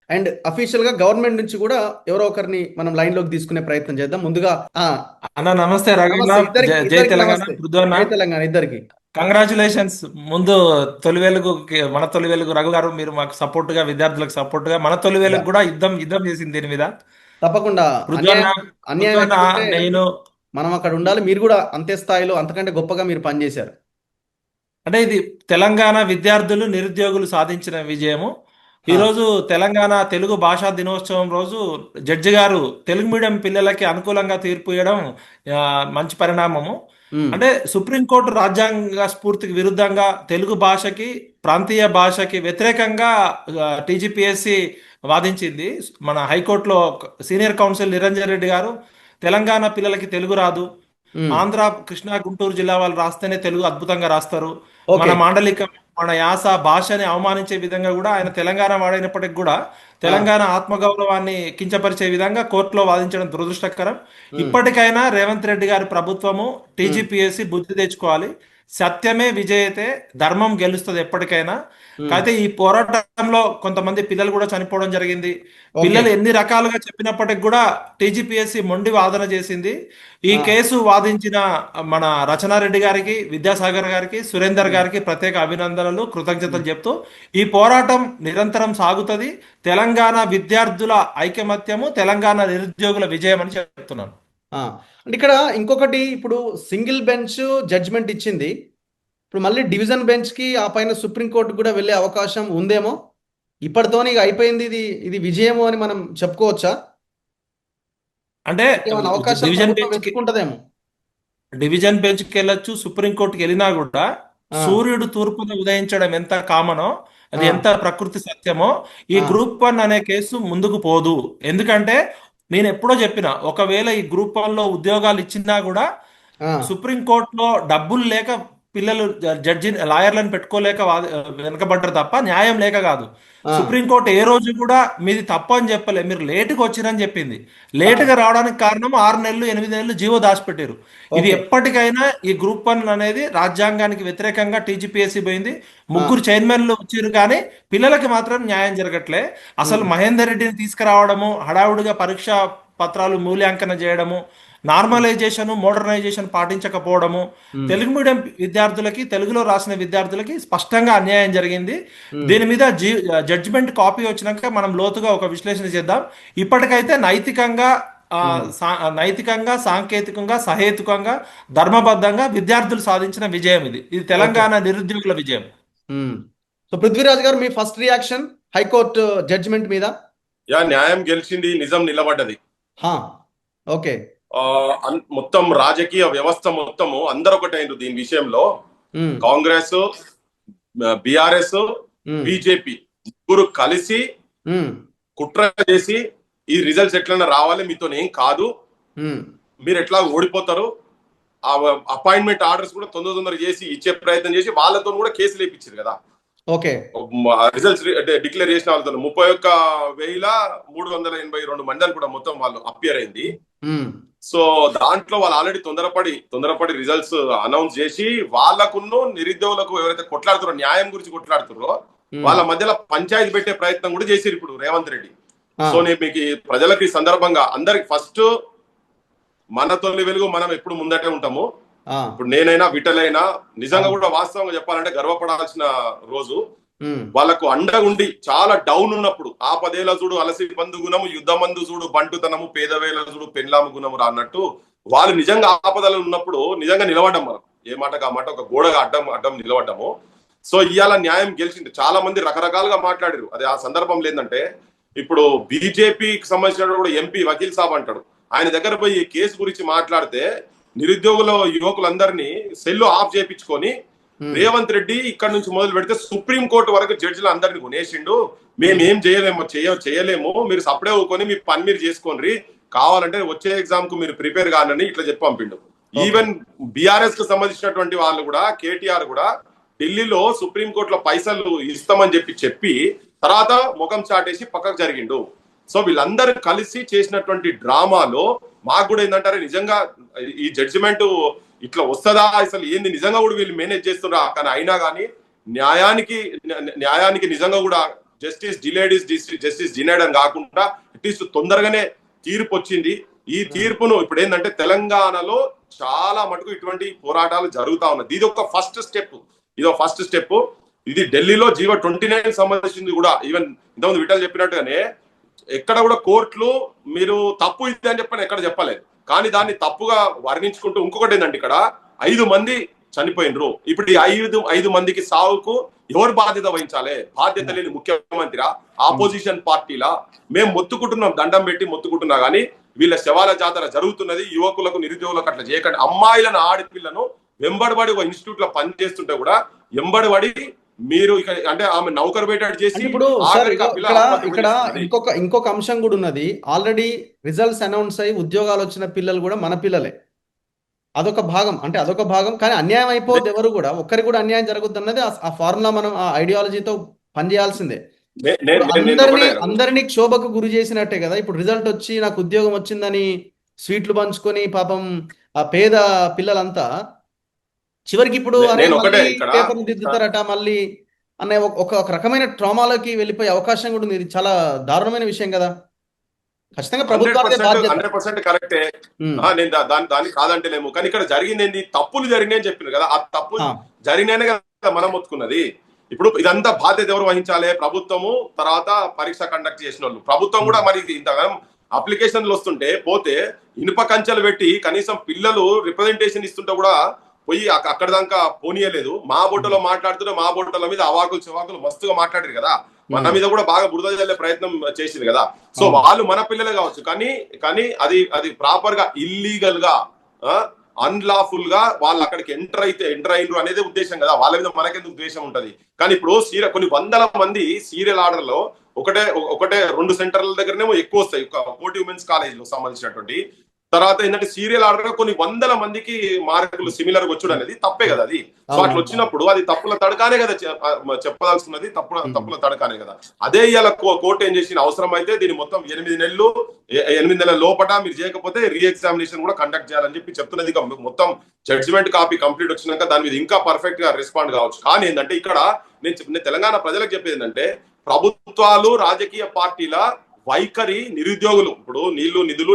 And official గా government నుంచి కూడా ఎవరో ఒకరిని మనం లైన్ లోకి తీసుకునే ప్రయత్నం చేద్దాం. ముందుగా అన్న నమస్తే రఘున్న. నమస్తే ఇద్దరికి, జై ఇద్దరికి తెలంగాణ నమస్తే. పృథు అన్న. జై తెలంగాణ ఇద్దరికి. కంగ్రాచులేషన్స్. ముందు తొలి వెలుగు మన తొలి వెలుగు రఘు గారు, మీరు మాకు సపోర్ట్ గా, విద్యార్థులకు సపోర్ట్ గా మన తొలి యా, వెలుగు కూడా యుద్ధం యుద్ధం చేసింది దీని మీద. తప్పకుండా. పృథు అన్న, అన్యాయం, పృథు అన్యాయం అన్న, ఎక్కడుంటే నేను మనం అక్కడ ఉండాలి. మీరు కూడా అంతే స్థాయిలో అంతకంటే గొప్పగా మీరు పనిచేశారు. అంటే ఇది తెలంగాణ విద్యార్థులు నిరుద్యోగులు సాధించిన విజయము. హా. ఈరోజు తెలంగాణ తెలుగు భాషా దినోత్సవం రోజు జడ్జి గారు తెలుగు మీడియం పిల్లలకి అనుకూలంగా తీర్పు ఇవ్వడం ఆ, మంచి పరిణామము. ఉమ్, అంటే సుప్రీంకోర్టు రాజ్యాంగ స్ఫూర్తికి విరుద్ధంగా తెలుగు భాషకి, ప్రాంతీయ భాషకి వ్యతిరేకంగా టీజీపీఎస్సి వాదించింది. మన హైకోర్టులో సీనియర్ కౌన్సిల్ నిరంజన్ రెడ్డి గారు తెలంగాణ పిల్లలకి తెలుగు రాదు, ఉమ్. ఆంధ్ర, కృష్ణా, గుంటూరు జిల్లా వాళ్ళు రాస్తేనే తెలుగు అద్భుతంగా రాస్తారు, మన ఓకే. మాండలికం, మన యాస, భాషని అవమానించే విధంగా కూడా ఆయన తెలంగాణ వాడైనప్పటికి కూడా ఆ, తెలంగాణ ఆత్మగౌరవాన్ని కించపరిచే విధంగా కోర్టులో వాదించడం దురదృష్టకరం. ఉమ్, ఇప్పటికైనా రేవంత్ రెడ్డి గారి ప్రభుత్వము, ఉమ్, టీజీపీఎస్సీ బుద్ధి తెచ్చుకోవాలి. సత్యమే విజయతే, ధర్మం గెలుస్తుంది ఎప్పటికైనా. ఉమ్. కాకపోతే ఈ పోరాటంలో కొంతమంది పిల్లలు కూడా చనిపోవడం జరిగింది. ఓకే. పిల్లలు ఎన్ని రకాలుగా చెప్పినప్పటికి కూడా టీజీపీఎస్సీ మొండి వాదన చేసింది. ఈ ఆ, కేసు వాదించిన మన రచనారెడ్డి గారికి, విద్యాసాగర్ గారికి, సురేందర్ ఉమ్, గారికి ప్రత్యేక అభినందనలు, ఉమ్. కృతజ్ఞతలు చెప్తూ ఈ పోరాటం నిరంతరం సాగుతుంది. తెలంగాణ విద్యార్థుల ఐకమత్యము తెలంగాణ నిరుద్యోగుల విజయం అని చెప్తున్నాను. ఆ, అంటే ఇక్కడ ఇంకొకటి, ఇప్పుడు సింగిల్ బెంచ్ జడ్జ్మెంట్ ఇచ్చింది. ఇప్పుడు మళ్ళీ డివిజన్ బెంచ్ కి ఆ పైన సుప్రీంకోర్టు కూడా వెళ్ళే అవకాశం ఉందేమో. ఇప్పటితోని ఇక అయిపోయింది, ఇది ఇది విజయము అని మనం చెప్పుకోవచ్చా? అంటే ఏమైనా అవకాశాలు డివిజన్ ప్రభుత్వం బెంచ్ వెతుక్కుంటదేమో. డివిజన్ బెంచ్కి వెళ్ళొచ్చు, సుప్రీంకోర్టుకి వెళ్ళినా కూడా ఆ, సూర్యుడు తూర్పున ఉదయించడం ఎంత కామనో, అది ఆ, ఎంత ప్రకృతి సత్యమో, ఈ ఆ, గ్రూప్ 1 అనే కేసు ముందుకు పోదు. ఎందుకంటే నేను ఎప్పుడో చెప్పిన, ఒకవేళ ఈ గ్రూప్ 1లో ఉద్యోగాలు ఇచ్చినా కూడా ఆ, సుప్రీంకోర్టులో డబ్బులు లేక పిల్లలు జడ్జి లాయర్లను పెట్టుకోలేక వెనకబడ్డారు తప్ప న్యాయం లేక కాదు. ఆ, సుప్రీంకోర్టు ఏ రోజు కూడా మీది తప్పు అని చెప్పలే, మీరు లేటుగా వచ్చిరని చెప్పింది. ఆ, లేటుగా రావడానికి కారణం 6 నెలలు 8 నెలలు జీవో దాచిపెట్టారు. ఇది ఓకే. ఎప్పటికైనా ఈ గ్రూప్ 1 అనేది రాజ్యాంగానికి వ్యతిరేకంగా టీజీపీఎస్సీ పోయింది. ఆ, ముగ్గురు చైర్మన్లు వచ్చారు కానీ పిల్లలకి మాత్రం న్యాయం జరగట్లే. అసలు ఉమ్, మహేందర్ రెడ్డిని తీసుకురావడము, హడావుడిగా పరీక్ష పత్రాలు మూల్యాంకన చేయడము, ఉమ్, నార్మలైజేషన్, మోడర్నైజేషన్ పాటించకపోవడము, ఉమ్, తెలుగు మీడియం విద్యార్థులకి, తెలుగులో రాసిన విద్యార్థులకి స్పష్టంగా అన్యాయం జరిగింది. ఉమ్. దీని మీద జడ్జిమెంట్ కాపీ వచ్చినాక మనం లోతుగా ఒక విశ్లేషణ చేద్దాం. ఇప్పటికైతే నైతికంగా ఉమ్. నైతికంగా, సాంకేతికంగా, సహేతుకంగా, ధర్మబద్ధంగా విద్యార్థులు సాధించిన విజయం ఇది. ఇది ఓకే. తెలంగాణ నిరుద్యోగుల విజయం. ఉమ్. సో పృథ్వీరాజ్ గారు, మీ ఫస్ట్ రియాక్షన్ హైకోర్టు జడ్జిమెంట్ మీద? న్యాయం గెలిచింది, నిజం నిలబడ్డది. హా. ఓకే. మొత్తం రాజకీయ వ్యవస్థ మొత్తము అందరు ఒకటైండ్రు దీని విషయంలో. ఉమ్, కాంగ్రెస్, బిఆర్ఎస్, ఉమ్, బీజేపీ ముగ్గురు కలిసి ఉమ్, కుట్ర చేసి ఈ రిజల్ట్స్ ఎట్లన్నా రావాలి, మీతో ఏం కాదు, ఉమ్. మీరు ఎట్లా ఓడిపోతారు, ఆ అపాయింట్మెంట్ ఆర్డర్స్ కూడా తొందర చేసి ఇచ్చే ప్రయత్నం చేసి వాళ్ళతో కూడా కేసులు వేయించారు కదా. ఓకే. రిజల్ట్స్ డిక్లేర్ చేసిన వాళ్ళతో 31,382 మంది అని కూడా మొత్తం వాళ్ళు అపియర్ అయింది. ఉమ్, సో దాంట్లో వాళ్ళు ఆల్రెడీ తొందరపడి రిజల్ట్స్ అనౌన్స్ చేసి వాళ్ళకున్న నిరుద్యోగులకు ఎవరైతే కొట్లాడుతారో, న్యాయం గురించి కొట్లాడుతారో ఉమ్. వాళ్ళ మధ్యలో పంచాయతీ పెట్టే ప్రయత్నం కూడా చేశారు ఇప్పుడు రేవంత్ రెడ్డి. ఆ, సో నేను మీకు ప్రజలకు ఈ సందర్భంగా అందరికి ఫస్ట్, మన తొలి వెలుగు మనం ఎప్పుడు ముందటే ఉంటాము. ఆ, ఇప్పుడు నేనైనా విటలైనా నిజంగా అవును. కూడా వాస్తవంగా చెప్పాలంటే గర్వపడాల్సిన రోజు. ఉమ్, వాళ్ళకు అండగా ఉండి చాలా డౌన్ ఉన్నప్పుడు, ఆపదేల చూడు అలసి పందు గుణము, యుద్ధమందు చూడు బంటుతనము, పేదవేల చూడు పెండ్లాము గుణము రా అన్నట్టు వాళ్ళు నిజంగా ఆపదలు ఉన్నప్పుడు నిజంగా నిలబడ్డం. మనం ఏ మాటకు ఆ మాట ఒక గోడగా అడ్డం నిలబడ్డము. సో ఇవాళ న్యాయం గెలిచింది. చాలా మంది రకరకాలుగా మాట్లాడారు. అది ఆ సందర్భం లేదంటే, ఇప్పుడు బీజేపీకి సంబంధించిన కూడా ఎంపీ వకీల్ సాబ్ అంటాడు, ఆయన దగ్గర పోయి ఈ కేసు గురించి మాట్లాడితే నిరుద్యోగుల యువకులందరినీ సెల్లు ఆఫ్ చేయించుకొని ఉమ్. రేవంత్ రెడ్డి ఇక్కడ నుంచి మొదలు పెడితే సుప్రీం కోర్టు వరకు జడ్జిలు అందరిని కొనేసిండు, మేమేం చేయలేము, మీరు సపడే ఊకొని మీ పని మీరు చేసుకోండి, కావాలంటే వచ్చే ఎగ్జామ్ కు మీరు ప్రిపేర్ కానని ఇట్లా చెప్పి పంపిండు. ఈవెన్ బీఆర్ఎస్ కు సంబంధించినటువంటి వాళ్ళు కూడా, కేటీఆర్ కూడా ఢిల్లీలో సుప్రీం కోర్టులో పైసలు ఇస్తామని చెప్పి తర్వాత ముఖం చాటేసి పక్కకు జరిగిండు. సో వీళ్ళందరూ కలిసి చేసినటువంటి డ్రామాలో మాకు కూడా ఏంటంటారు, నిజంగా ఈ జడ్జిమెంట్ ఇట్లా వస్తుందా, అసలు ఏంది, నిజంగా కూడా వీళ్ళు మేనేజ్ చేస్తున్నా, కానీ అయినా కానీ న్యాయానికి నిజంగా కూడా justice delayed is justice denied అని కాకుండా అట్లీస్ట్ తొందరగానే తీర్పు వచ్చింది. ఈ తీర్పును ఇప్పుడు ఏంటంటే తెలంగాణలో చాలా మటుకు ఇటువంటి పోరాటాలు జరుగుతా ఉన్నది. ఇది ఒక ఫస్ట్ స్టెప్. ఇది ఢిల్లీలో జీవో 29 సంబంధించింది కూడా. ఈవెన్ ఇంతకుముందు విఠల్ చెప్పినట్టుగానే ఎక్కడ కూడా కోర్టులు మీరు తప్పు ఇది అని చెప్పని ఎక్కడ చెప్పలేదు, కానీ దాన్ని తప్పుగా వర్ణించుకుంటూ ఇంకొకటి ఏంటంటే ఇక్కడ 5 మంది చనిపోయినరు. ఇప్పుడు ఈ 5 మందికి సావుకు ఎవరు బాధ్యత వహించాలి? బాధ్యత లేని ముఖ్యమంత్రి, ఆపోజిషన్ పార్టీలా? మేము మొత్తుకుంటున్నాం, దండం పెట్టి మొత్తుకుంటున్నా, కానీ వీళ్ళ శవాల జాతర జరుగుతున్నది. యువకులకు నిరుద్యోగులకు అట్లా చేయకండి. అమ్మాయిలను ఆడపిల్లను వెంబడబడి ఒక ఇన్స్టిట్యూట్ లో పని చేస్తుంటే కూడా వెంబడబడి మీరు అంటే ఆమె నౌకరు పెట్టాడు చేసి ఇప్పుడు సార్ ఇక్కడ ఇంకొక అంశం కూడా ఉన్నది. ఆల్రెడీ రిజల్ట్స్ అనౌన్స్ అయ్యి ఉద్యోగాలు వచ్చిన పిల్లలు కూడా మన పిల్లలే. అదొక భాగం. కానీ అన్యాయం అయిపోద్ది. ఎవరు కూడా ఒక్కరికి కూడా అన్యాయం జరుగుతుంది అన్నది ఆ ఫార్ములా. మనం ఆ ఐడియాలజీతో పనిచేయాల్సిందే. అందరినీ క్షోభకు గురి చేసినట్టే కదా. ఇప్పుడు రిజల్ట్ వచ్చి నాకు ఉద్యోగం వచ్చిందని స్వీట్లు పంచుకొని పాపం ఆ పేద పిల్లలంతా చివరికి ఇప్పుడు పేపర్లు దిద్దుతారట మళ్ళీ అనే ఒక రకమైన ట్రామాలోకి వెళ్ళిపోయే అవకాశం కూడా ఉంది. ఇది చాలా దారుణమైన విషయం కదా. ఖచ్చితంగా ప్రభుత్వానికి 100% కరెక్టే. నేను దాన్ని కాదంటేనేమో, కానీ ఇక్కడ జరిగింది ఏంటి? తప్పులు జరిగినాయని చెప్పింది కదా. ఆ తప్పులు జరిగినాయనే కదా మనం ఒత్తుకున్నది. ఇప్పుడు ఇదంతా బాధ్యత ఎవరు వహించాలి? ప్రభుత్వము, తర్వాత పరీక్ష కండక్ట్ చేసిన వాళ్ళు. ప్రభుత్వం కూడా మరి ఇంతగా అప్లికేషన్లు వస్తుంటే పోతే ఇనుప కంచెలు పెట్టి కనీసం పిల్లలు రిప్రజెంటేషన్ ఇస్తుంటే కూడా పోయి అక్కడ దాకా పోనీయలేదు. మా బొట్టలో మాట్లాడుతుంటే మా బొట్టల మీద అవాకులు చివాకులు మస్తుగా మాట్లాడారు కదా. మన మీద కూడా బాగా బురద జల్లే ప్రయత్నం చేసింది కదా. సో వాళ్ళు మన పిల్లలే కావచ్చు, కానీ అది ప్రాపర్ గా ఇల్లీగల్ గా అన్లాఫుల్ గా వాళ్ళు అక్కడికి ఎంటర్ అయినరు అనేది ఉద్దేశం కదా. వాళ్ళ మీద మనకెందుకు ఉద్దేశం ఉంటది? కానీ ఇప్పుడు కొన్ని వందల మంది సీరియల్ ఆర్డర్ లో ఒకటే 2 సెంటర్ల దగ్గరనేమో ఎక్కువ వస్తాయి. కోటి ఉమెన్స్ కాలేజ్ లో సంబంధించినటువంటి తర్వాత ఏంటంటే సీరియల్ ఆర్డర్ కొన్ని వందల మందికి మార్కులు సిమిలర్ వచ్చుడు అనేది తప్పే కదా. అది సో అట్లా వచ్చినప్పుడు అది తప్పుల తడకానే కదా చెప్పదలుచుకున్నది. తప్పుల తడకానే కదా. అదే ఇవాళ కోర్టు ఏం చేసిన అవసరం అయితే దీన్ని మొత్తం 8 నెలల లోపల మీరు చేయకపోతే రీ ఎగ్జామినేషన్ కూడా కండక్ట్ చేయాలని చెప్తున్నది. మొత్తం జడ్జిమెంట్ కాపీ కంప్లీట్ వచ్చినాక దాని మీద ఇంకా పర్ఫెక్ట్ గా రెస్పాండ్ కావచ్చు. కానీ ఏంటంటే ఇక్కడ నేను తెలంగాణ ప్రజలకు చెప్పేది ఏంటంటే ప్రభుత్వాలు, రాజకీయ పార్టీల వైఖరి, నిరుద్యోగులు, ఇప్పుడు నిధులు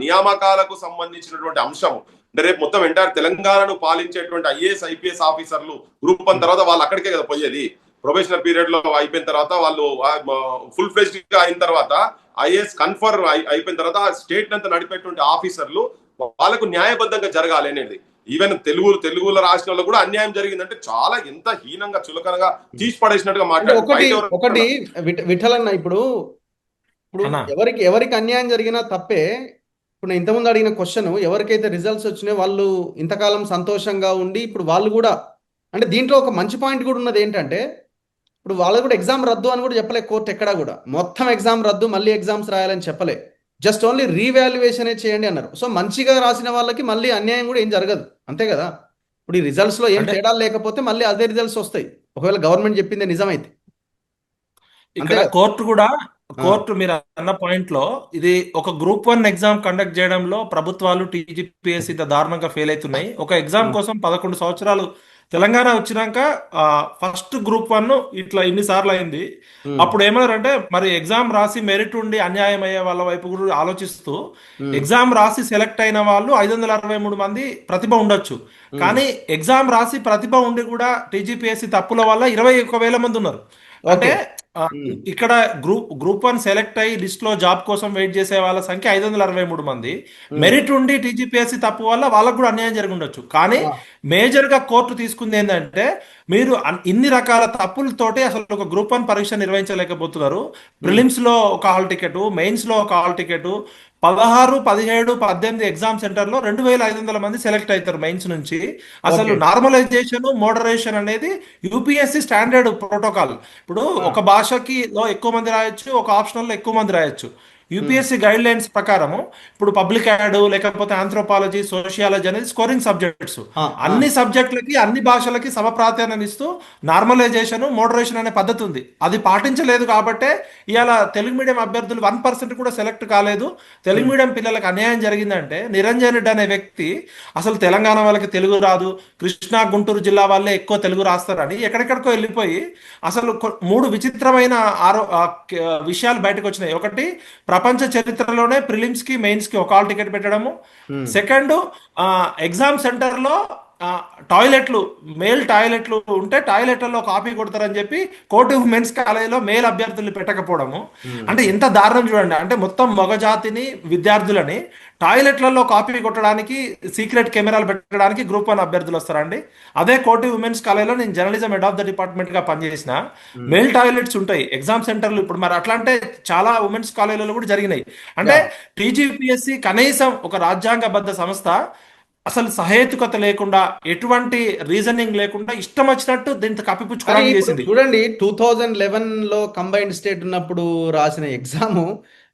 నియామకాలకు సంబంధించినటువంటి అంశం అంటే రేపు మొత్తం ఎంటైర్ తెలంగాణను పాలించేటువంటి IAS IPS ఆఫీసర్లు గ్రూప్ 1 తర్వాత వాళ్ళు అక్కడికే కదా పోయేది. ప్రొబేషనల్ పీరియడ్ లో అయిపోయిన తర్వాత వాళ్ళు ఫుల్ ఫ్లెజ్డ్ గా అయిన తర్వాత IAS కన్ఫర్మ్ అయిపోయిన తర్వాత స్టేట్ అంతా నడిపేటువంటి ఆఫీసర్లు వాళ్ళకు న్యాయబద్ధంగా జరగాలి అనేది. ఈవెన్ తెలుగులో రాసిన వాళ్ళు కూడా అన్యాయం జరిగిందంటే చాలా ఎంత హీనంగా చులకనగా తీసి పడేసినట్టుగా మాట్లాడారు. ఒకటి విఠలన్న, ఇప్పుడు ఎవరికి అన్యాయం జరిగినా తప్పే. ఇప్పుడు నేను ఇంతకుముందు అడిగిన క్వశ్చన్, ఎవరికైతే రిజల్ట్స్ వచ్చినాయో వాళ్ళు ఇంతకాలం సంతోషంగా ఉండి ఇప్పుడు వాళ్ళు కూడా అంటే దీంట్లో ఒక మంచి పాయింట్ కూడా ఉన్నది ఏంటంటే ఇప్పుడు వాళ్ళు కూడా ఎగ్జామ్ రద్దు అని కూడా చెప్పలే కోర్టు. ఎక్కడా కూడా మొత్తం ఎగ్జామ్ రద్దు మళ్ళీ ఎగ్జామ్స్ రాయాలని చెప్పలే. జస్ట్ ఓన్లీ రీవాల్యుయేషన్ చేయండి అన్నారు. సో మంచిగా రాసిన వాళ్ళకి మళ్ళీ అన్యాయం కూడా ఏం జరగదు, అంతే కదా. ఇప్పుడు ఈ రిజల్ట్స్ లో ఏం తేడాలు లేకపోతే మళ్ళీ అదే రిజల్ట్స్ వస్తాయి ఒకవేళ గవర్నమెంట్ చెప్పిందే నిజమైతే. ఇక్కడ కోర్టు మీరు అన్న పాయింట్ లో ఇది ఒక గ్రూప్ 1 ఎగ్జామ్ కండక్ట్ చేయడంలో ప్రభుత్వాలు TGPSC ఇంత దారుణంగా ఫెయిల్ అవుతున్నాయి. ఒక ఎగ్జామ్ కోసం 11 సంవత్సరాలు తెలంగాణ వచ్చినాక ఫస్ట్ గ్రూప్ 1 ఇట్లా ఇన్నిసార్లు అయింది. అప్పుడు ఏమన్నారంటే మరి ఎగ్జామ్ రాసి మెరిట్ ఉండి అన్యాయం అయ్యే వాళ్ళ వైపు కూడా ఆలోచిస్తూ ఎగ్జామ్ రాసి సెలెక్ట్ అయిన వాళ్ళు 563 మంది ప్రతిభ ఉండొచ్చు, కానీ ఎగ్జామ్ రాసి ప్రతిభ ఉండి కూడా TGPSC తప్పుల వల్ల 21,000 మంది ఉన్నారు. అంటే ఇక్కడ గ్రూప్ 1 సెలెక్ట్ అయ్యి లిస్ట్ లో జాబ్ కోసం వెయిట్ చేసే వాళ్ళ సంఖ్య 563 మంది. మెరిట్ ఉండి TGPSC తప్పు వల్ల వాళ్ళకు కూడా అన్యాయం జరిగి ఉండొచ్చు. కానీ మేజర్ గా కోర్టు తీసుకుంది ఏంటంటే మీరు ఇన్ని రకాల తప్పులతోటి అసలు ఒక గ్రూప్ 1 పరీక్ష నిర్వహించలేకపోతున్నారు. ప్రిలిమ్స్ లో ఒక హాల్ టికెట్, మెయిన్స్ లో ఒక హాల్ టికెట్, 16, 17, 18 ఎగ్జామ్ సెంటర్ లో 2,500 మంది సెలెక్ట్ అవుతారు మెయిన్స్ నుంచి. అసలు నార్మలైజేషన్, మోడరేషన్ అనేది UPSC స్టాండర్డ్ ప్రోటోకాల్. ఇప్పుడు ఒక భాషకి లో ఎక్కువ మంది రాయొచ్చు, ఒక ఆప్షనల్ లో ఎక్కువ మంది రాయొచ్చు. యూపీఎస్సీ గైడ్ లైన్స్ ప్రకారము ఇప్పుడు పబ్లిక్ యాడ్ లేకపోతే ఆంథ్రోపాలజీ, సోషియాలజీ అనేది స్కోరింగ్ సబ్జెక్ట్స్. అన్ని సబ్జెక్టులకి అన్ని భాషలకి సమ ప్రాధాన్యం ఇస్తూ నార్మలైజేషన్, మోడరేషన్ అనే పద్ధతి ఉంది. అది పాటించలేదు కాబట్టే ఇవాళ తెలుగు మీడియం అభ్యర్థులు 1% కూడా సెలెక్ట్ కాలేదు. తెలుగు మీడియం పిల్లలకు అన్యాయం జరిగిందంటే నిరంజన్ రెడ్డి అనే వ్యక్తి అసలు తెలంగాణ వాళ్ళకి తెలుగు రాదు, కృష్ణా గుంటూరు జిల్లా వాళ్ళే ఎక్కువ తెలుగు రాస్తారని ఎక్కడెక్కడికో వెళ్ళిపోయి అసలు 3 విచిత్రమైన విషయాలు బయటకు వచ్చినాయి. ఒకటి, ప్రపంచ చరిత్రలోనే ప్రిలిమ్స్ కి మెయిన్స్ కి ఒక హాల్ టికెట్ పెట్టడము. సెకండ్, ఎగ్జామ్ సెంటర్ లో టాయిలెట్లు, మేల్ టాయిలెట్లు ఉంటే టాయిలెట్లలో కాపీ కొడతారని చెప్పి కోటి ఉమెన్స్ కాలేజీలో మేల్ అభ్యర్థులు పెట్టకపోవడము. అంటే ఎంత దారుణం చూడండి. అంటే మొత్తం మగజాతిని, విద్యార్థులని టాయిలెట్లలో కాపీ కొట్టడానికి, సీక్రెట్ కెమెరాలు పెట్టడానికి గ్రూప్ 1 అభ్యర్థులు వస్తారండి. అదే కోటి ఉమెన్స్ కాలేజీలో నేను journalism head of the department గా పనిచేసిన, మేల్ టాయిలెట్స్ ఉంటాయి ఎగ్జామ్ సెంటర్లు. ఇప్పుడు మరి అట్లా అంటే చాలా ఉమెన్స్ కాలేజీలలో కూడా జరిగినాయి. అంటే టీజీపీఎస్సీ కనీసం ఒక రాజ్యాంగబద్ధ సంస్థ అసలు సహేతుకత లేకుండా, ఎటువంటి రీజనింగ్ లేకుండా ఇష్టం వచ్చినట్టు దీంతో కప్పిపుచ్చుకోవడానికి చేసింది. చూడండి, 2011లో కంబైన్డ్ స్టేట్ ఉన్నప్పుడు రాసిన ఎగ్జాము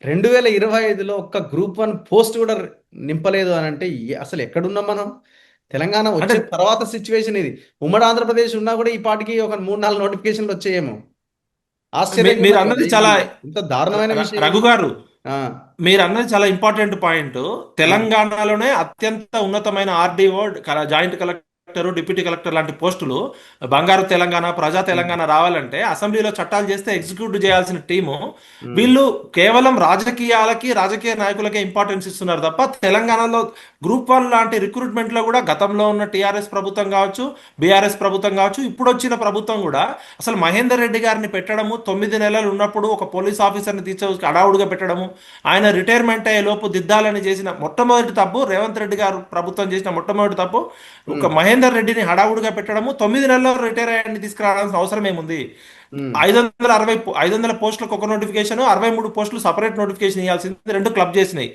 2025లో ఒక్క గ్రూప్ 1 పోస్ట్ కూడా నింపలేదు అని అంటే అసలు ఎక్కడున్నాం మనం? తెలంగాణ వచ్చే తర్వాత సిచ్యువేషన్ ఇది. ఉమ్మడి ఆంధ్రప్రదేశ్ ఉన్నా కూడా ఈ పాటికి ఒక 3-4 నోటిఫికేషన్లు వచ్చాయేమో. ఆశ్చర్యం. మీరు అన్నది చాలా ఇంత దారుణమైన విషయం. రఘు గారు, ఆ, మీరు అన్నది చాలా ఇంపార్టెంట్ పాయింట్. తెలంగాణలోనే అత్యంత ఉన్నతమైన RDO, joint collector, deputy collector లాంటి పోస్టులు బంగారు తెలంగాణ, ప్రజా తెలంగాణ రావాలంటే అసెంబ్లీలో చట్టాలు చేస్తే ఎగ్జిక్యూట్ చేయాల్సిన టీము వీళ్ళు కేవలం రాజకీయాలకి, రాజకీయ నాయకులకే ఇంపార్టెన్స్ ఇస్తున్నారు తప్ప తెలంగాణలో గ్రూప్ 1 లాంటి రిక్రూట్మెంట్ లో కూడా గతంలో ఉన్న టీఆర్ఎస్ ప్రభుత్వం కావచ్చు, బీఆర్ఎస్ ప్రభుత్వం కావచ్చు, ఇప్పుడు వచ్చిన ప్రభుత్వం కూడా అసలు మహేందర్ రెడ్డి గారిని పెట్టడము, 9 నెలలు ఉన్నప్పుడు ఒక పోలీస్ ఆఫీసర్ని తీసుకొచ్చి అడావుడిగా పెట్టడము, ఆయన రిటైర్మెంట్ అయ్యే లోపు దిద్దాలని చేసిన మొట్టమొదటి తప్పు, రేవంత్ రెడ్డి గారు ప్రభుత్వం చేసిన మొట్టమొదటి తప్పు ఒక మహేందర్ రెడ్డిని హడావుడిగా పెట్టడము. 9 నెలల్లో రిటైర్ అయ్యాన్ని తీసుకురావాల్సిన అవసరం ఏముంది? 500 పోస్టులకు ఒక నోటిఫికేషన్, 63 పోస్టులు సపరేట్ నోటిఫికేషన్ ఇవ్వాల్సింది, 2 క్లబ్ చేసినాయి.